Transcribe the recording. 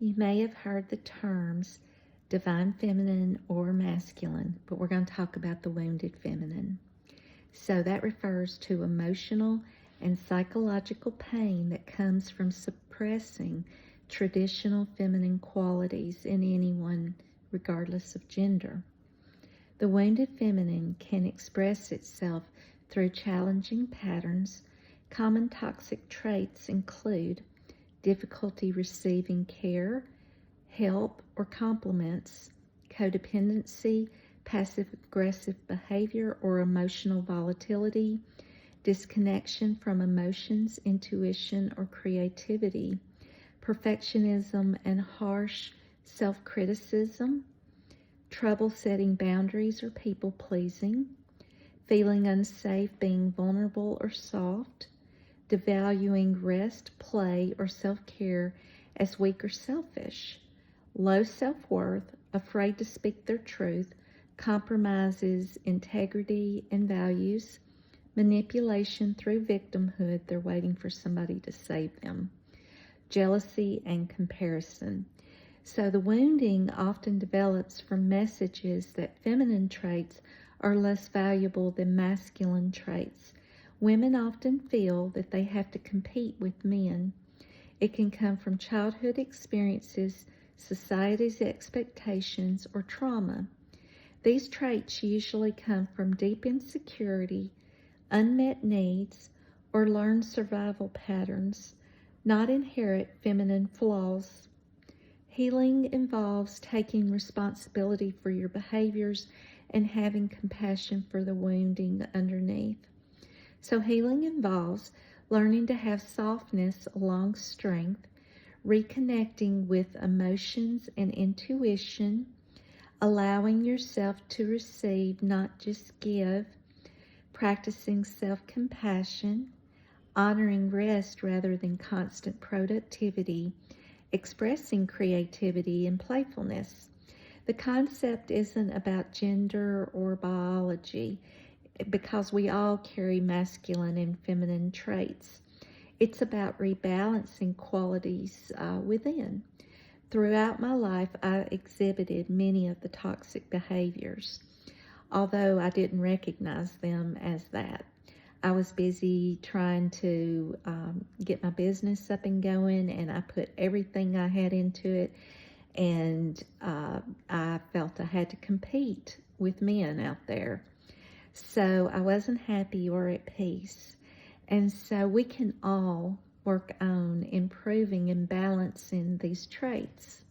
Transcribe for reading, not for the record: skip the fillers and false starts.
You may have heard the terms divine feminine or masculine, but we're going to talk about the wounded feminine. So that refers to emotional and psychological pain that comes from suppressing traditional feminine qualities in anyone, regardless of gender. The wounded feminine can express itself through challenging patterns. Common toxic traits include difficulty receiving care, help, or compliments, codependency, passive-aggressive behavior or emotional volatility, disconnection from emotions, intuition, or creativity, perfectionism and harsh self-criticism, trouble setting boundaries or people-pleasing, feeling unsafe being vulnerable or soft, devaluing rest, play, or self-care as weak or selfish, low self-worth, afraid to speak their truth, compromises integrity and values, manipulation through victimhood, they're waiting for somebody to save them, jealousy and comparison. So the wounding often develops from messages that feminine traits are less valuable than masculine traits. Women often feel that they have to compete with men. It can come from childhood experiences, society's expectations, or trauma. These traits usually come from deep insecurity, unmet needs, or learned survival patterns, not inherent feminine flaws. Healing involves taking responsibility for your behaviors and having compassion for the wounding underneath. So healing involves learning to have softness along strength, reconnecting with emotions and intuition, allowing yourself to receive, not just give, practicing self-compassion, honoring rest rather than constant productivity, expressing creativity and playfulness. The concept isn't about gender or biology because we all carry masculine and feminine traits. It's about rebalancing qualities within. Throughout my life, I exhibited many of the toxic behaviors, although I didn't recognize them as that. I was busy trying to get my business up and going, and I put everything I had into it, and I felt I had to compete with men out there. So I wasn't happy or at peace. And so we can all work on improving and balancing these traits.